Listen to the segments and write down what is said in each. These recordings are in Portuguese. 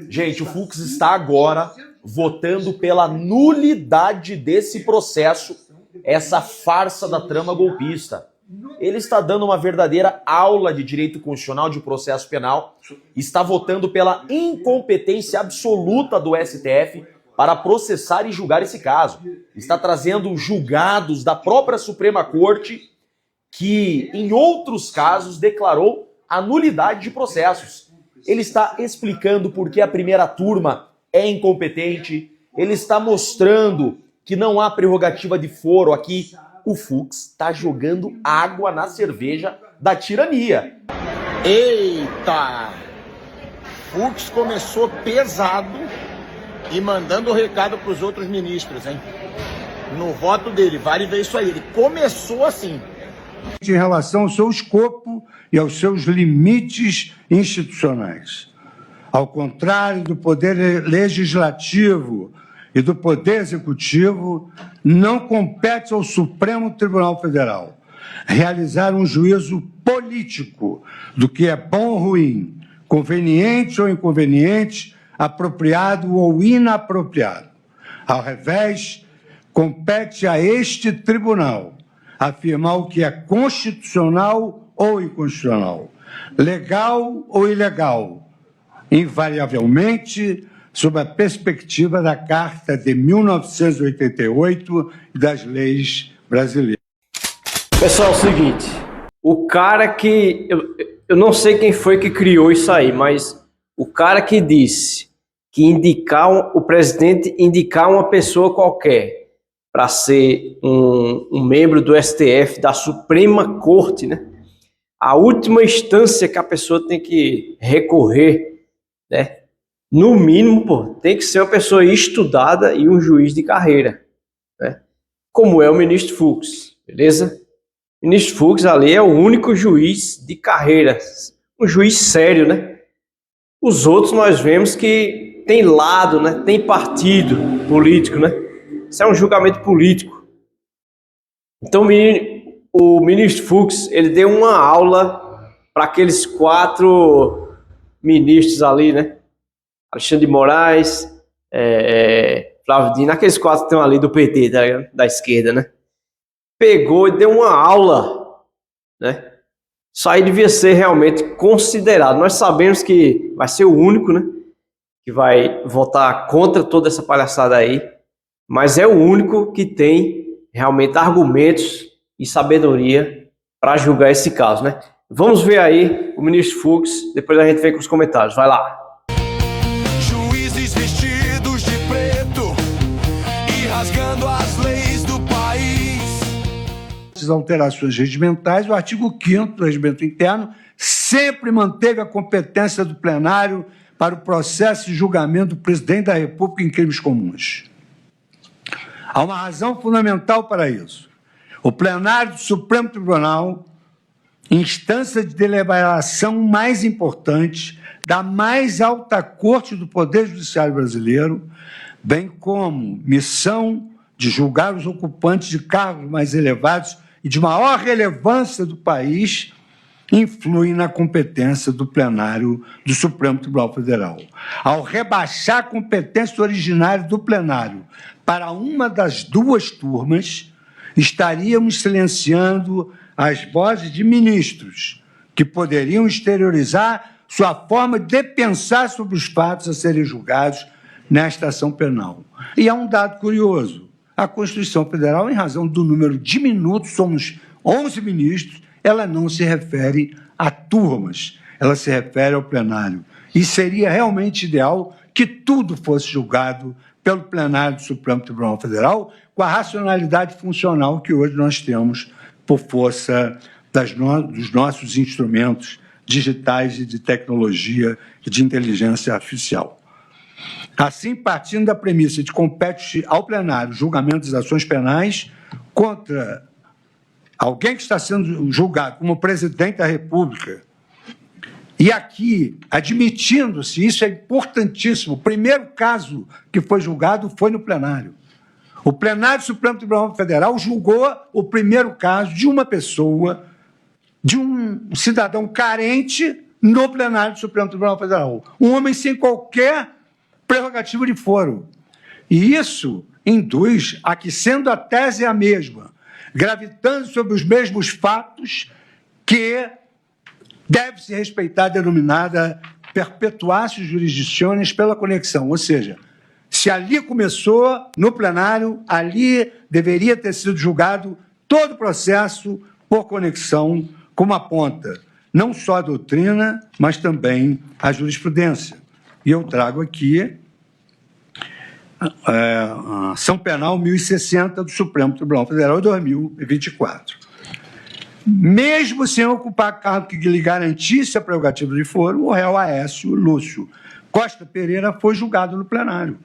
Gente, o Fux está agora votando pela nulidade desse processo, essa farsa da trama golpista. Ele está dando uma verdadeira aula de direito constitucional de processo penal, está votando pela incompetência absoluta do STF para processar e julgar esse caso. Está trazendo julgados da própria Suprema Corte que, em outros casos, declarou a nulidade de processos. Ele está explicando por que a primeira turma é incompetente, ele está mostrando que não há prerrogativa de foro aqui. O Fux está jogando água na cerveja da tirania. Eita! Fux começou pesado e mandando o recado para os outros ministros, hein? No voto dele, vale ver isso aí. Ele começou assim. Em relação ao seu escopo e aos seus limites institucionais. Ao contrário do poder legislativo e do poder executivo, não compete ao Supremo Tribunal Federal realizar um juízo político do que é bom ou ruim, conveniente ou inconveniente, apropriado ou inapropriado. Ao revés, compete a este tribunal afirmar o que é constitucional ou inconstitucional, legal ou ilegal, invariavelmente sob a perspectiva da Carta de 1988 e das leis brasileiras. Pessoal, é o seguinte, o cara que... Eu não sei quem foi que criou isso aí, mas o cara que disse que o presidente indicar uma pessoa qualquer para ser um membro do STF, da Suprema Corte, né? A última instância que a pessoa tem que recorrer, né? No mínimo, pô, tem que ser uma pessoa estudada e um juiz de carreira, né? Como é o ministro Fux, beleza? O ministro Fux ali é o único juiz de carreira, um juiz sério, né? Os outros nós vemos que tem lado, né? Tem partido político, né? Isso é um julgamento político. Então o ministro Fux, ele deu uma aula para aqueles 4 ministros ali, né? Alexandre de Moraes, Flávio Dino, aqueles 4 que estão ali do PT, da esquerda, né? Pegou e deu uma aula, né? Isso aí devia ser realmente considerado. Nós sabemos que vai ser o único, né? Que vai votar contra toda essa palhaçada aí, mas é o único que tem realmente argumentos e sabedoria para julgar esse caso, né? Vamos ver aí o ministro Fux, depois a gente vem com os comentários. Vai lá. Juízes vestidos de preto e rasgando as leis do país. As alterações regimentais, o artigo 5º do Regimento Interno sempre manteve a competência do plenário para o processo de julgamento do presidente da República em crimes comuns. Há uma razão fundamental para isso. O plenário do Supremo Tribunal, instância de deliberação mais importante da mais alta corte do Poder Judiciário brasileiro, bem como missão de julgar os ocupantes de cargos mais elevados e de maior relevância do país, influem na competência do plenário do Supremo Tribunal Federal. Ao rebaixar a competência originária do plenário para uma das 2 turmas, estaríamos silenciando as vozes de ministros que poderiam exteriorizar sua forma de pensar sobre os fatos a serem julgados nesta ação penal. E há um dado curioso. A Constituição Federal, em razão do número diminuto, somos 11 ministros, ela não se refere a turmas, ela se refere ao plenário. E seria realmente ideal que tudo fosse julgado pelo plenário do Supremo Tribunal Federal, com a racionalidade funcional que hoje nós temos por força dos nossos instrumentos digitais e de tecnologia e de inteligência artificial. Assim, partindo da premissa de compete ao plenário julgamento das ações penais contra alguém que está sendo julgado como presidente da República, e aqui, admitindo-se, isso é importantíssimo, o primeiro caso que foi julgado foi no plenário. O plenário do Supremo Tribunal Federal julgou o primeiro caso de uma pessoa, de um cidadão carente, no plenário do Supremo Tribunal Federal. Um homem sem qualquer prerrogativa de foro. E isso induz a que, sendo a tese a mesma, gravitando sobre os mesmos fatos, que deve-se respeitar a denominada perpetuatio jurisdictionis pela conexão, ou seja, se ali começou, no plenário, ali deveria ter sido julgado todo o processo por conexão, como aponta não só a doutrina, mas também a jurisprudência. E eu trago aqui a ação penal 1060 do Supremo Tribunal Federal de 2024. Mesmo sem ocupar cargo que lhe garantisse a prerrogativa de foro, o réu Aécio Lúcio Costa Pereira foi julgado no plenário.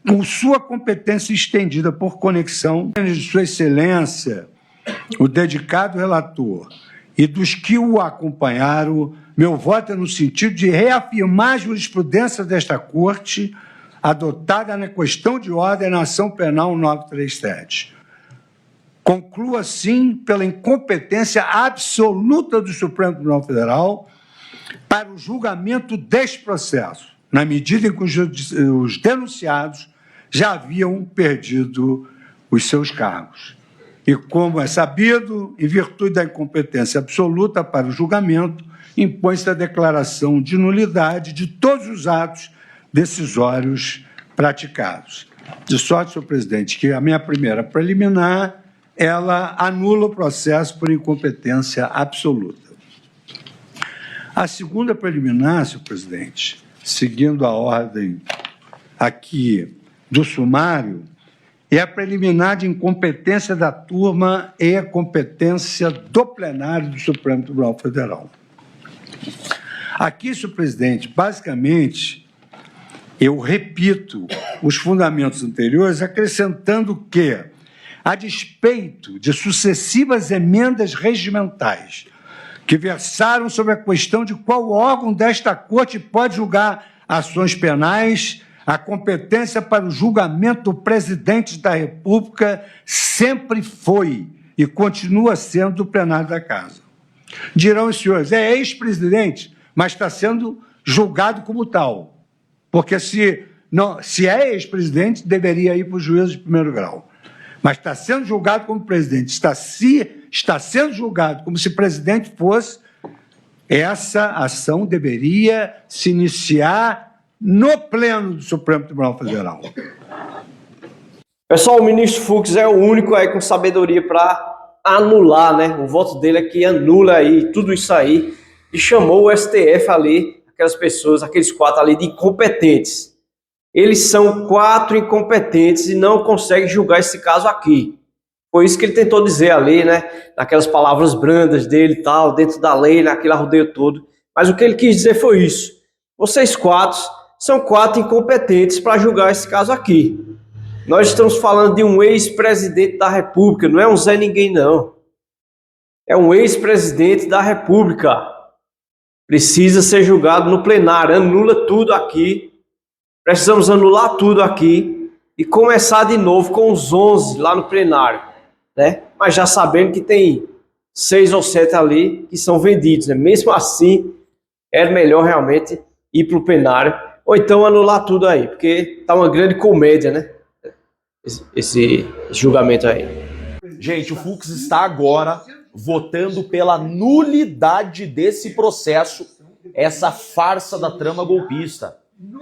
Com sua competência estendida por conexão, de Sua Excelência, o dedicado relator, e dos que o acompanharam, meu voto é no sentido de reafirmar a jurisprudência desta Corte, adotada na questão de ordem na ação penal 937. Concluo, assim, pela incompetência absoluta do Supremo Tribunal Federal para o julgamento deste processo, na medida em que os denunciados já haviam perdido os seus cargos. E, como é sabido, em virtude da incompetência absoluta para o julgamento, impõe-se a declaração de nulidade de todos os atos decisórios praticados. De sorte, senhor presidente, que a minha primeira preliminar, ela anula o processo por incompetência absoluta. A segunda preliminar, senhor presidente, seguindo a ordem aqui do sumário, é a preliminar de incompetência da turma e a competência do plenário do Supremo Tribunal Federal. Aqui, senhor presidente, basicamente, eu repito os fundamentos anteriores, acrescentando que, a despeito de sucessivas emendas regimentais que versaram sobre a questão de qual órgão desta Corte pode julgar ações penais, a competência para o julgamento do presidente da República sempre foi e continua sendo do plenário da Casa. Dirão os senhores, é ex-presidente, mas está sendo julgado como tal, porque se é ex-presidente, deveria ir para o juízo de primeiro grau. Mas está sendo julgado como presidente, está sendo julgado como se presidente fosse, essa ação deveria se iniciar no pleno do Supremo Tribunal Federal. Pessoal, o ministro Fux é o único aí com sabedoria para anular, né? O voto dele é que anula aí tudo isso aí e chamou o STF ali, aquelas pessoas, aqueles 4 ali de incompetentes. Eles são 4 incompetentes e não conseguem julgar esse caso aqui. Foi isso que ele tentou dizer ali, né? Naquelas palavras brandas dele e tal, dentro da lei, naquele arrodeio todo. Mas o que ele quis dizer foi isso. Vocês 4 são 4 incompetentes para julgar esse caso aqui. Nós estamos falando de um ex-presidente da República, não é um Zé Ninguém, não. É um ex-presidente da República. Precisa ser julgado no plenário, anula tudo aqui. Precisamos anular tudo aqui e começar de novo com os 11 lá no plenário, né? Mas já sabendo que tem 6 ou 7 ali que são vendidos, né? Mesmo assim, é melhor realmente ir para o plenário ou então anular tudo aí, porque tá uma grande comédia, né? Esse julgamento aí. Gente, o Fux está agora votando pela nulidade desse processo, essa farsa da trama golpista.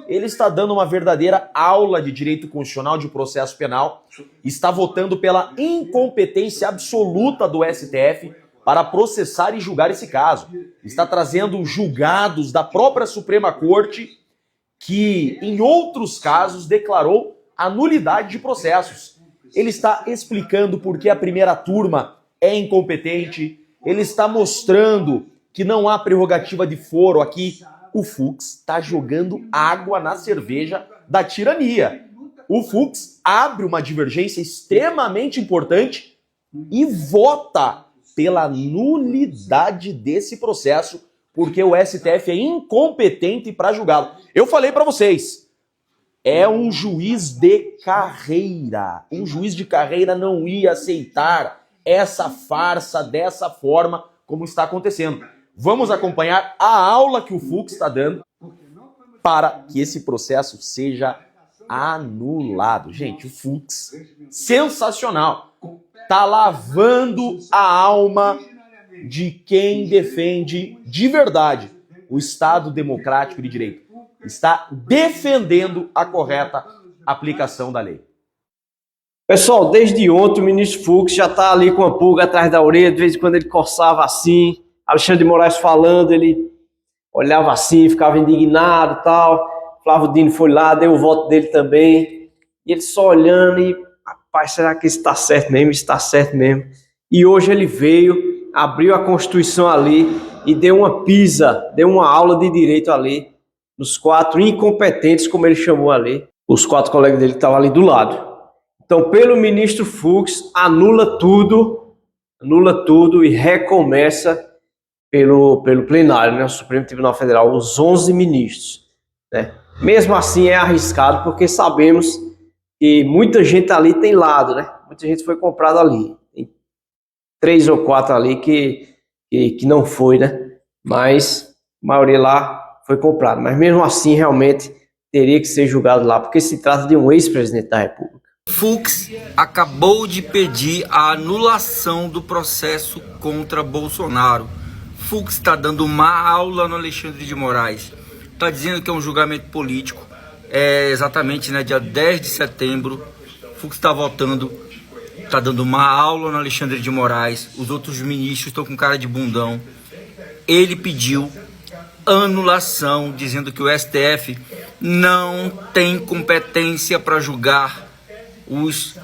Ele está dando uma verdadeira aula de direito constitucional de processo penal, está votando pela incompetência absoluta do STF para processar e julgar esse caso. Está trazendo julgados da própria Suprema Corte que, em outros casos, declarou a nulidade de processos. Ele está explicando por que a primeira turma é incompetente, ele está mostrando que não há prerrogativa de foro aqui. O Fux está jogando água na cerveja da tirania. O Fux abre uma divergência extremamente importante e vota pela nulidade desse processo, porque o STF é incompetente para julgá-lo. Eu falei para vocês, é um juiz de carreira. Um juiz de carreira não ia aceitar essa farsa dessa forma como está acontecendo. Vamos acompanhar a aula que o Fux está dando para que esse processo seja anulado. Gente, o Fux, sensacional, tá lavando a alma de quem defende de verdade o Estado democrático de direito. Está defendendo a correta aplicação da lei. Pessoal, desde ontem o ministro Fux já está ali com a pulga atrás da orelha, de vez em quando ele coçava assim, Alexandre de Moraes falando, ele olhava assim, ficava indignado e tal, Flávio Dino foi lá, deu o voto dele também, e ele só olhando e, rapaz, será que isso está certo mesmo? Isso está certo mesmo. E hoje ele veio, abriu a Constituição ali e deu uma pisa, deu uma aula de direito ali, nos 4 incompetentes, como ele chamou ali, os 4 colegas dele que estavam ali do lado. Então, pelo ministro Fux, anula tudo e recomeça pelo plenário, né, o Supremo Tribunal Federal, os 11 ministros. Né? Mesmo assim é arriscado, porque sabemos que muita gente ali tem lado, né? Muita gente foi comprada ali. Tem 3 ou 4 ali que não foi, né? Mas a maioria lá foi comprada. Mas mesmo assim, realmente, teria que ser julgado lá, porque se trata de um ex-presidente da República. Fux acabou de pedir a anulação do processo contra Bolsonaro. Fux está dando uma aula no Alexandre de Moraes. Está dizendo que é um julgamento político. É exatamente, né, dia 10 de setembro. Fux está votando, está dando uma aula no Alexandre de Moraes. Os outros ministros estão com cara de bundão. Ele pediu anulação, dizendo que o STF não tem competência para julgar os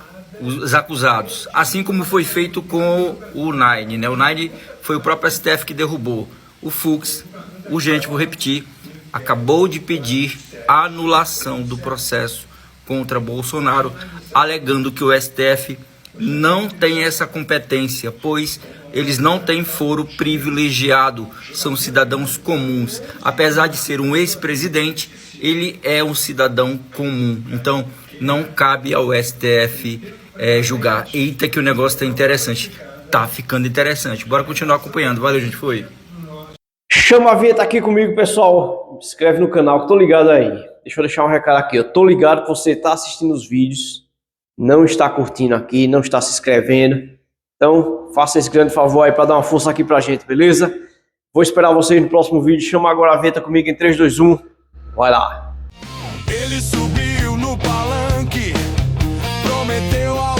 acusados, assim como foi feito com o Nine, né? O Nine foi o próprio STF que derrubou. O Fux, urgente, vou repetir, acabou de pedir a anulação do processo contra Bolsonaro, alegando que o STF não tem essa competência, pois eles não têm foro privilegiado, são cidadãos comuns. Apesar de ser um ex-presidente, ele é um cidadão comum, então não cabe ao STF julgar. Eita, que o negócio tá interessante. Tá ficando interessante. Bora continuar acompanhando. Valeu, gente. Foi. Chama a vinheta aqui comigo, pessoal. Se inscreve no canal que tô ligado aí. Deixa eu deixar um recado aqui. Eu tô ligado que você tá assistindo os vídeos, não está curtindo aqui, não está se inscrevendo. Então, faça esse grande favor aí para dar uma força aqui pra gente, beleza? Vou esperar vocês no próximo vídeo. Chama agora a vinheta comigo em 3, 2, 1. Vai lá. Ele subiu no palanque, prometeu ao